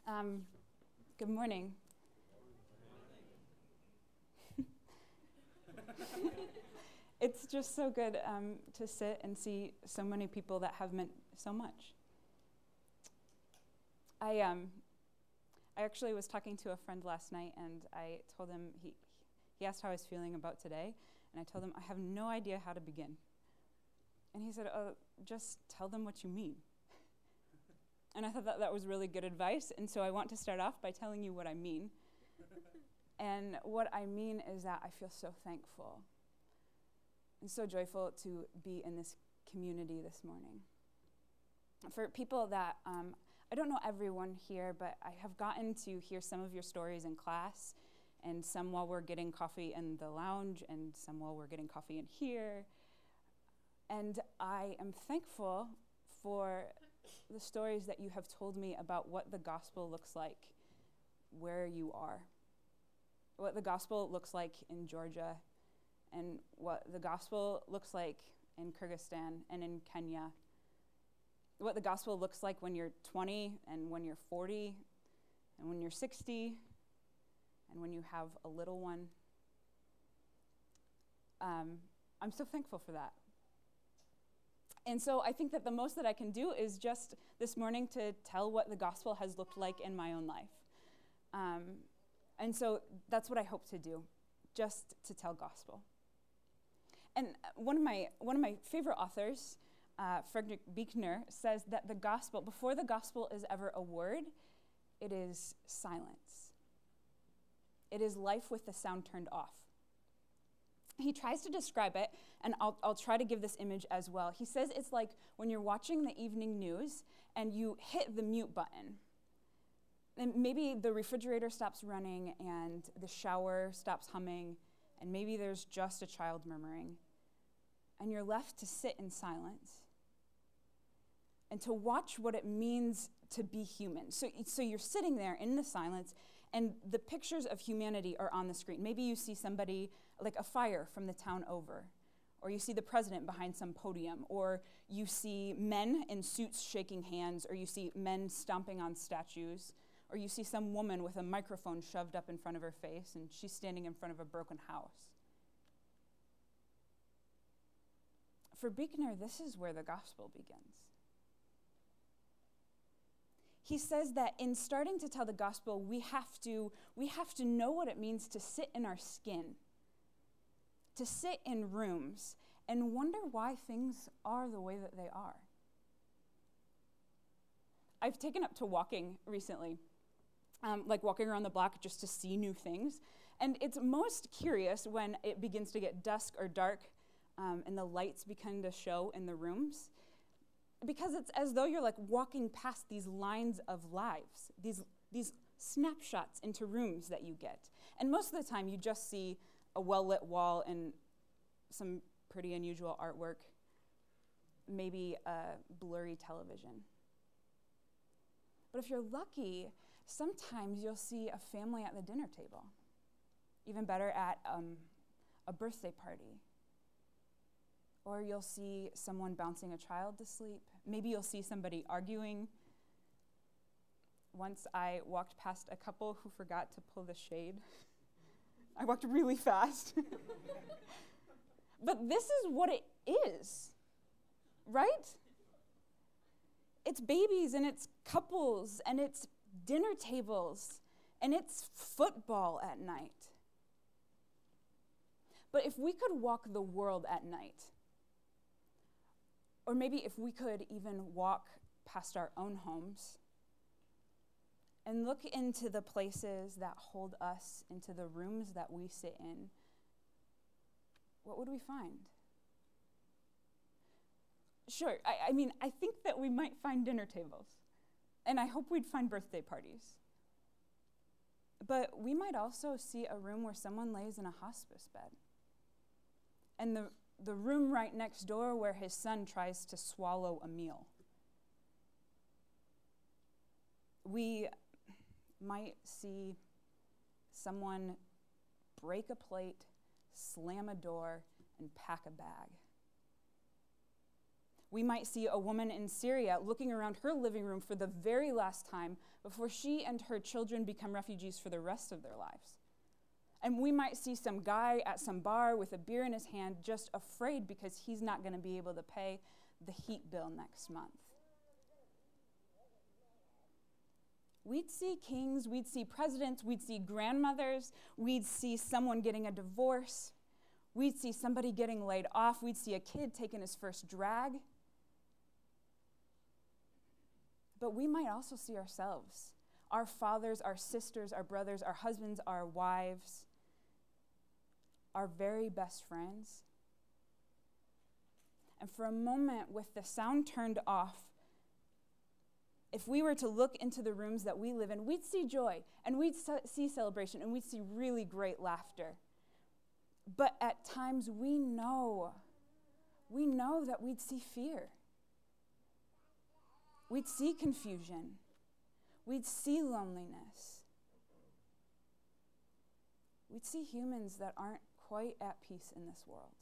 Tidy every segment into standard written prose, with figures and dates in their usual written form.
Um, Good morning. It's just so good to sit and see so many people that have meant so much. I actually was talking to a friend last night, and I told him, he asked how I was feeling about today, and I told him I have no idea how to begin. And he said, "Oh, just tell them what you mean." And I thought that was really good advice, and so I want to start off by telling you what I mean. And what I mean is that I feel so thankful and so joyful to be in this community this morning. For people that, I don't know everyone here, but I have gotten to hear some of your stories in class, and some while we're getting coffee in the lounge, and some while we're getting coffee in here. And I am thankful for the stories that you have told me about what the gospel looks like where you are, what the gospel looks like in Georgia, and what the gospel looks like in Kyrgyzstan and in Kenya, what the gospel looks like when you're 20 and when you're 40 and when you're 60 and when you have a little one. I'm so thankful for that. And so I think that the most that I can do is just this morning to tell what the gospel has looked like in my own life. And so that's what I hope to do, just to tell gospel. And one of my favorite authors, Friedrich Buechner, says that the gospel, before the gospel is ever a word, it is silence. It is life with the sound turned off. He tries to describe it, and I'll try to give this image as well. He says it's like when you're watching the evening news and you hit the mute button. And maybe the refrigerator stops running and the shower stops humming, and maybe there's just a child murmuring. And you're left to sit in silence and to watch what it means to be human. So you're sitting there in the silence, and the pictures of humanity are on the screen. Maybe you see somebody like a fire from the town over, or you see the president behind some podium, or you see men in suits shaking hands, or you see men stomping on statues, or you see some woman with a microphone shoved up in front of her face, and she's standing in front of a broken house. For Buechner, this is where the gospel begins. He says that in starting to tell the gospel, we have to know what it means to sit in our skin, to sit in rooms and wonder why things are the way that they are. I've taken up to walking recently, like walking around the block just to see new things. And it's most curious when it begins to get dusk or dark and the lights begin to show in the rooms, because it's as though you're like walking past these lines of lives, these snapshots into rooms that you get. And most of the time you just see a well-lit wall and some pretty unusual artwork, maybe a blurry television. But if you're lucky, sometimes you'll see a family at the dinner table, even better at a birthday party. Or you'll see someone bouncing a child to sleep. Maybe you'll see somebody arguing. Once I walked past a couple who forgot to pull the shade. I walked really fast. But this is what it is, right? It's babies, and it's couples, and it's dinner tables, and it's football at night. But if we could walk the world at night, or maybe if we could even walk past our own homes and look into the places that hold us, into the rooms that we sit in, what would we find? Sure, I mean, I think that we might find dinner tables, and I hope we'd find birthday parties. But we might also see a room where someone lays in a hospice bed, and the room right next door where his son tries to swallow a meal. We might see someone break a plate, slam a door, and pack a bag. We might see a woman in Syria looking around her living room for the very last time before she and her children become refugees for the rest of their lives. And we might see some guy at some bar with a beer in his hand just afraid because he's not going to be able to pay the heat bill next month. We'd see kings, we'd see presidents, we'd see grandmothers, we'd see someone getting a divorce, we'd see somebody getting laid off, we'd see a kid taking his first drag. But we might also see ourselves, our fathers, our sisters, our brothers, our husbands, our wives, our very best friends. And for a moment, with the sound turned off, if we were to look into the rooms that we live in, we'd see joy, and we'd see celebration, and we'd see really great laughter. But at times we know that we'd see fear. We'd see confusion. We'd see loneliness. We'd see humans that aren't quite at peace in this world.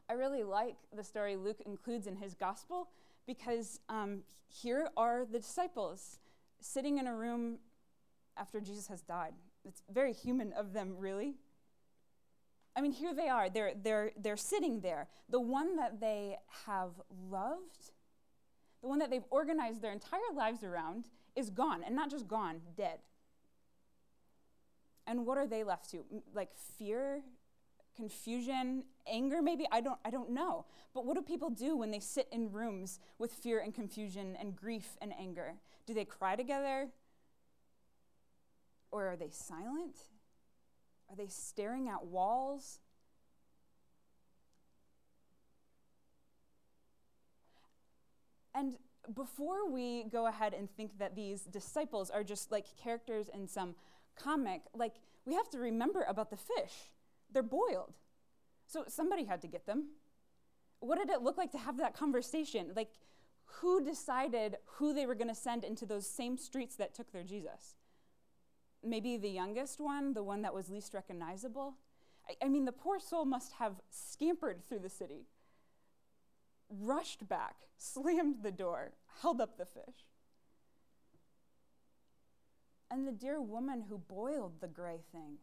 I really like the story Luke includes in his gospel because here are the disciples sitting in a room after Jesus has died. It's very human of them, really. I mean, here they are. They're sitting there. The one that they have loved, the one that they've organized their entire lives around, is gone, and not just gone, dead. And what are they left to? Like fear, confusion, anger maybe? I don't know. But what do people do when they sit in rooms with fear and confusion and grief and anger? Do they cry together? Or are they silent? Are they staring at walls? And before we go ahead and think that these disciples are just like characters in some comic, like we have to remember about the fish. They're boiled. So somebody had to get them. What did it look like to have that conversation? Like, who decided who they were going to send into those same streets that took their Jesus? Maybe the youngest one, the one that was least recognizable? I mean, the poor soul must have scampered through the city, rushed back, slammed the door, held up the fish. And the dear woman who boiled the gray things,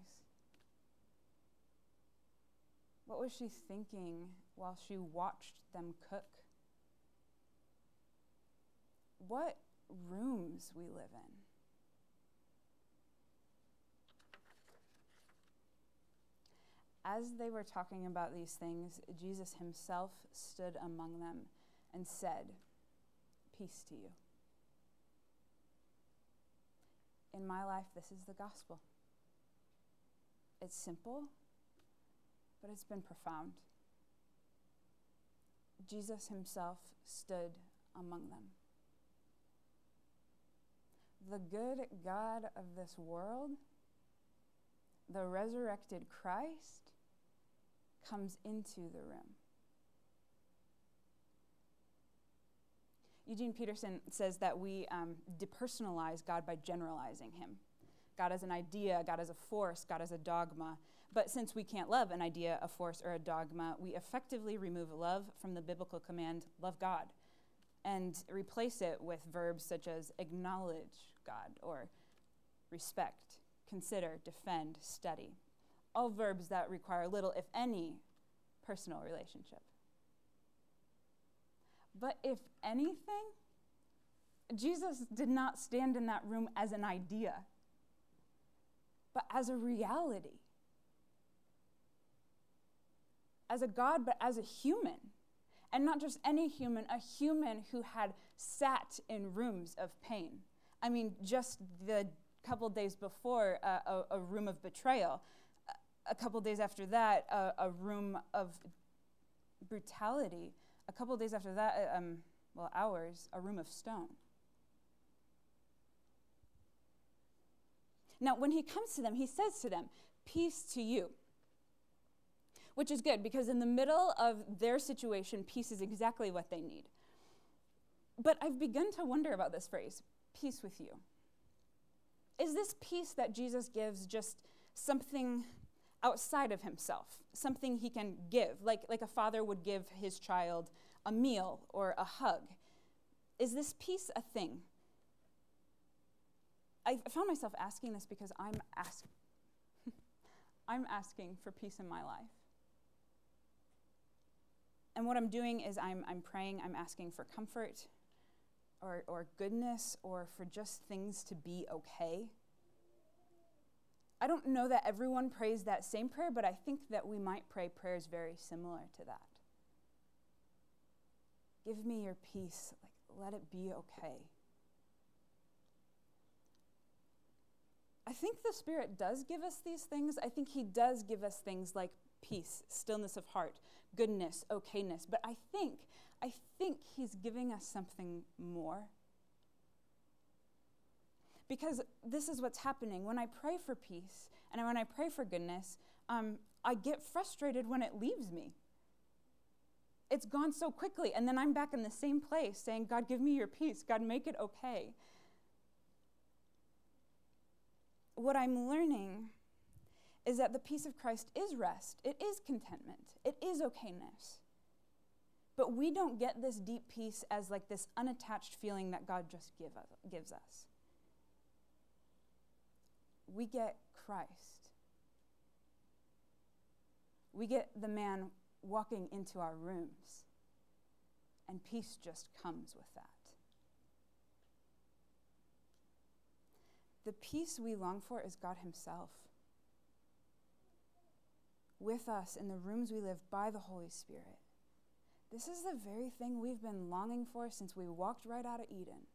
what was she thinking while she watched them cook? What rooms we live in. As they were talking about these things, Jesus himself stood among them and said, "Peace to you." In my life, this is the gospel. It's simple, but it's been profound. Jesus himself stood among them. The good God of this world, the resurrected Christ, comes into the room. Eugene Peterson says that we depersonalize God by generalizing him. God as an idea, God as a force, God as a dogma. But since we can't love an idea, a force, or a dogma, we effectively remove love from the biblical command, love God, and replace it with verbs such as acknowledge God, or respect, consider, defend, study. All verbs that require little, if any, personal relationship. But if anything, Jesus did not stand in that room as an idea, but as a reality. As a God, but as a human. And not just any human, a human who had sat in rooms of pain. I mean, just the couple days before, a room of betrayal. A couple days after that, a room of brutality. A couple days after that, hours, a room of stone. Now, when he comes to them, he says to them, "Peace to you." Which is good, because in the middle of their situation, peace is exactly what they need. But I've begun to wonder about this phrase, peace with you. Is this peace that Jesus gives just something outside of himself, something he can give, like a father would give his child a meal or a hug. Is this peace a thing? I found myself asking this because I'm asking for peace in my life. And what I'm doing is I'm praying, I'm asking for comfort or goodness or for just things to be okay. I don't know that everyone prays that same prayer, but I think that we might pray prayers very similar to that. Give me your peace. Let it be okay. I think the Spirit does give us these things. I think he does give us things like peace, stillness of heart, goodness, okayness. But I think he's giving us something more. Because this is what's happening. When I pray for peace and when I pray for goodness, I get frustrated when it leaves me. It's gone so quickly, and then I'm back in the same place saying, God, give me your peace. God, make it okay. What I'm learning is that the peace of Christ is rest. It is contentment. It is okayness. But we don't get this deep peace as like this unattached feeling that God just gives us. We get Christ. We get the man walking into our rooms, and peace just comes with that. The peace we long for is God himself, with us in the rooms we live by the Holy Spirit. This is the very thing we've been longing for since we walked right out of Eden.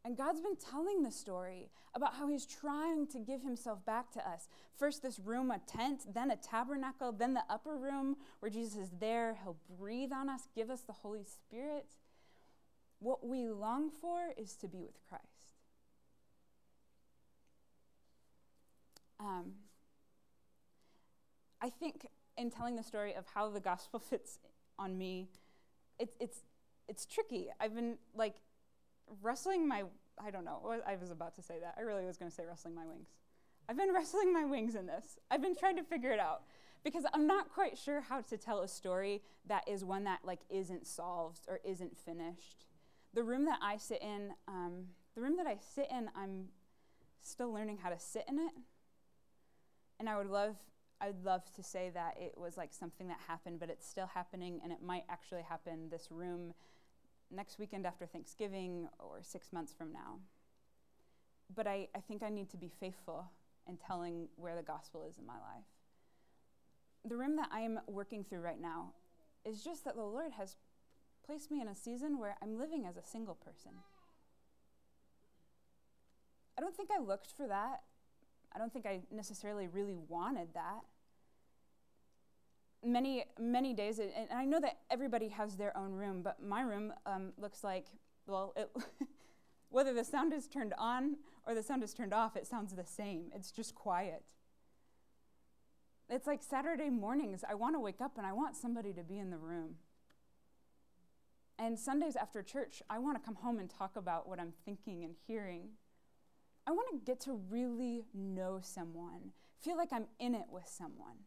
And God's been telling the story about how he's trying to give himself back to us. First this room, a tent, then a tabernacle, then the upper room where Jesus is there. He'll breathe on us, give us the Holy Spirit. What we long for is to be with Christ. I think in telling the story of how the gospel fits on me, it's tricky. I've been like wrestling I don't know, I was about to say that. I really was going to say wrestling my wings. I've been wrestling my wings in this. I've been trying to figure it out because I'm not quite sure how to tell a story that is one that like isn't solved or isn't finished. The room that I sit in, I'm still learning how to sit in it. And I'd love to say that it was like something that happened, but it's still happening, and it might actually happen this room next weekend after Thanksgiving or 6 months from now. But I think I need to be faithful in telling where the gospel is in my life. The room that I'm working through right now is just that the Lord has placed me in a season where I'm living as a single person. I don't think I looked for that. I don't think I necessarily really wanted that. Many days, and I know that everybody has their own room, but my room looks like, whether the sound is turned on or the sound is turned off, it sounds the same. It's just quiet. It's like Saturday mornings, I want to wake up and I want somebody to be in the room. And Sundays after church, I want to come home and talk about what I'm thinking and hearing. I want to get to really know someone, feel like I'm in it with someone.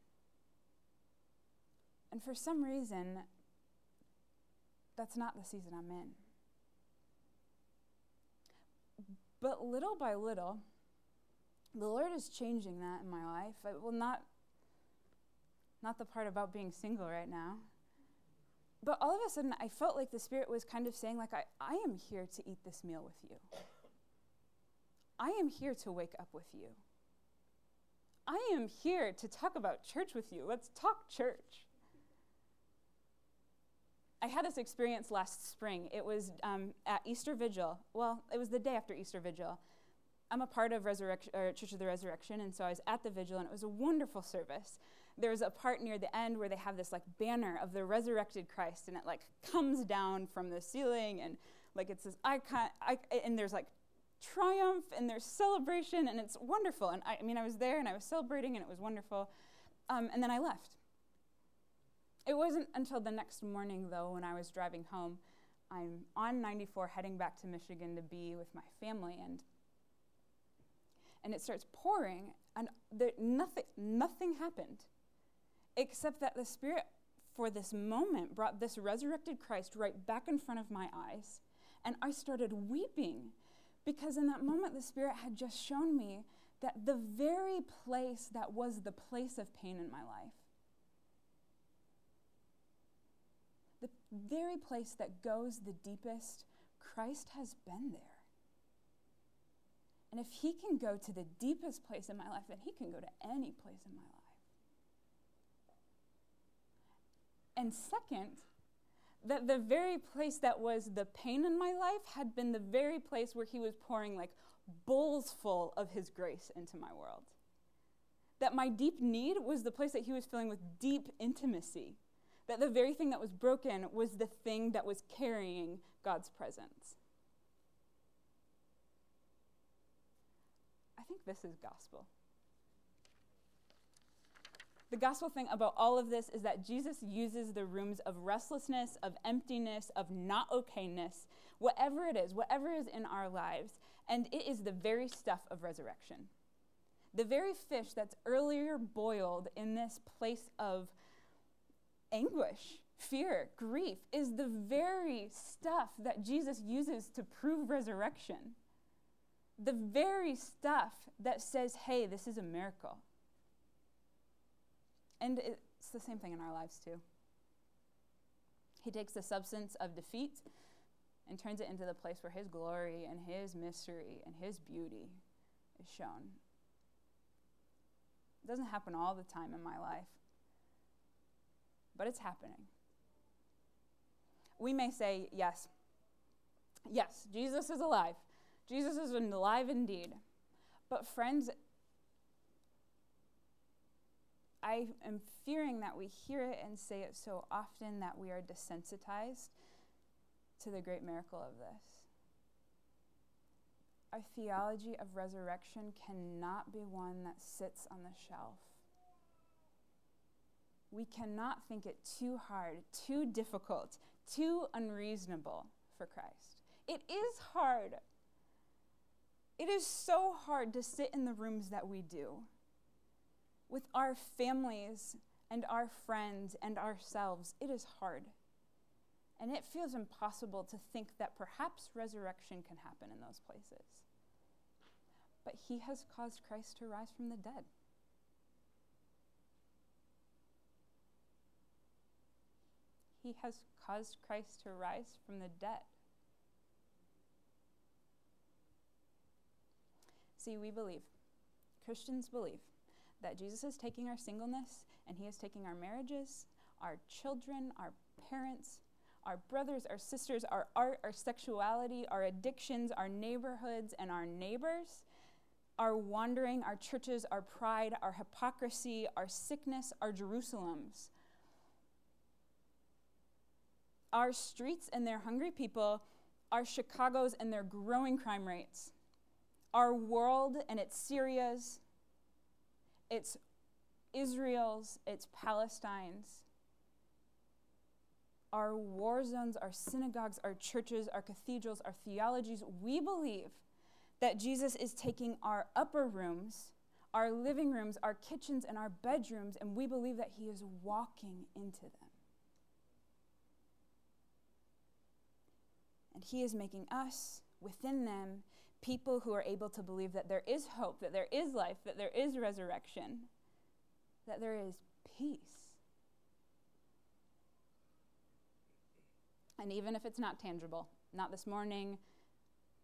And for some reason, that's not the season I'm in. But little by little, the Lord is changing that in my life. Not the part about being single right now. But all of a sudden, I felt like the Spirit was kind of saying, like, I am here to eat this meal with you. I am here to wake up with you. I am here to talk about church with you. Let's talk church. I had this experience last spring. It was at Easter Vigil. Well, it was the day after Easter Vigil. I'm a part of Church of the Resurrection, and so I was at the vigil, and it was a wonderful service. There was a part near the end where they have this like banner of the resurrected Christ, and it like comes down from the ceiling, and like it's this icon, and there's like triumph, and there's celebration, and it's wonderful. And I was there, and I was celebrating, and it was wonderful. And then I left. It wasn't until the next morning, though, when I was driving home. I'm on 94 heading back to Michigan to be with my family, and it starts pouring, And nothing happened, except that the Spirit, for this moment, brought this resurrected Christ right back in front of my eyes. And I started weeping, because in that moment, the Spirit had just shown me that the very place that was the place of pain in my life, the very place that goes the deepest, Christ has been there. And if he can go to the deepest place in my life, then he can go to any place in my life. And second, that the very place that was the pain in my life had been the very place where he was pouring like bowls full of his grace into my world. That my deep need was the place that he was filling with deep intimacy. That the very thing that was broken was the thing that was carrying God's presence. I think this is gospel. The gospel thing about all of this is that Jesus uses the rooms of restlessness, of emptiness, of not okayness, whatever it is in our lives, and it is the very stuff of resurrection. The very fish that's earlier boiled in this place of anguish, fear, grief, is the very stuff that Jesus uses to prove resurrection. The very stuff that says, hey, this is a miracle. And it's the same thing in our lives too. He takes the substance of defeat and turns it into the place where his glory and his mystery and his beauty is shown. It doesn't happen all the time in my life, but it's happening. We may say, yes, Jesus is alive. Jesus is alive indeed. But friends, I am fearing that we hear it and say it so often that we are desensitized to the great miracle of this. Our theology of resurrection cannot be one that sits on the shelf. We cannot think it too hard, too difficult, too unreasonable for Christ. It is hard. It is so hard to sit in the rooms that we do with our families and our friends and ourselves. It is hard. And it feels impossible to think that perhaps resurrection can happen in those places. But he has caused Christ to rise from the dead. He has caused Christ to rise from the dead. See, we believe, Christians believe, that Jesus is taking our singleness and he is taking our marriages, our children, our parents, our brothers, our sisters, our art, our sexuality, our addictions, our neighborhoods, and our neighbors, our wandering, our churches, our pride, our hypocrisy, our sickness, our Jerusalems, our streets and their hungry people, our Chicagos and their growing crime rates, our world and its Syrias, its Israel's, its Palestine's, our war zones, our synagogues, our churches, our cathedrals, our theologies. We believe that Jesus is taking our upper rooms, our living rooms, our kitchens, and our bedrooms, and we believe that he is walking into them. And he is making us, within them, people who are able to believe that there is hope, that there is life, that there is resurrection, that there is peace. And even if it's not tangible, not this morning,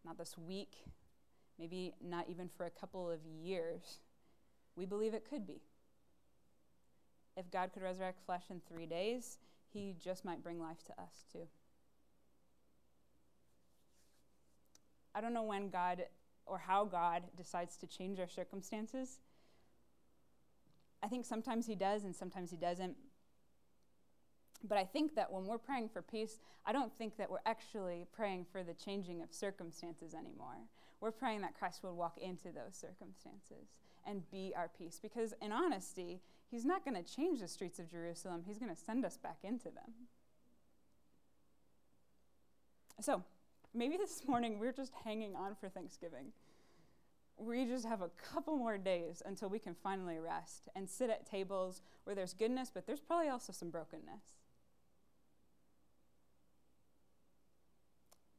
not this week, maybe not even for a couple of years, we believe it could be. If God could resurrect flesh in 3 days, he just might bring life to us too. I don't know when God or how God decides to change our circumstances. I think sometimes he does and sometimes he doesn't. But I think that when we're praying for peace, I don't think that we're actually praying for the changing of circumstances anymore. We're praying that Christ will walk into those circumstances and be our peace. Because in honesty, he's not going to change the streets of Jerusalem. He's going to send us back into them. So, maybe this morning we're just hanging on for Thanksgiving. we just have a couple more days until we can finally rest and sit at tables where there's goodness, but there's probably also some brokenness.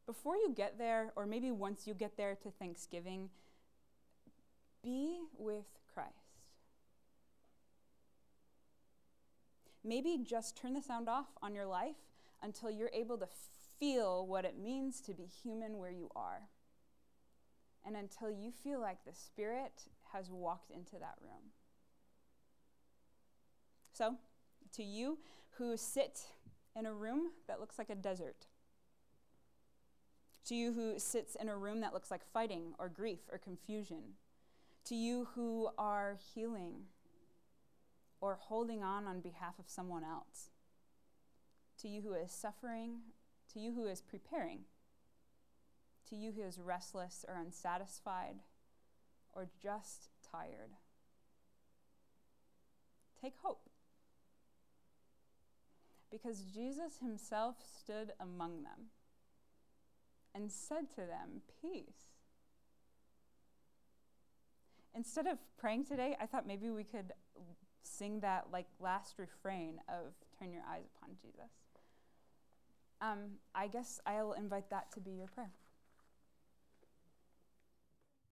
Before you get there, or maybe once you get there to Thanksgiving, be with Christ. Maybe just turn the sound off on your life until you're able to feel what it means to be human where you are. And until you feel like the Spirit has walked into that room. So, to you who sit in a room that looks like a desert, to you who sits in a room that looks like fighting or grief or confusion, to you who are healing or holding on behalf of someone else, to you who is suffering, to you who is preparing, to you who is restless or unsatisfied or just tired. Take hope. Because Jesus himself stood among them and said to them, peace. Instead of praying today, I thought maybe we could sing that last refrain of turn your eyes upon Jesus. I guess I'll invite that to be your prayer.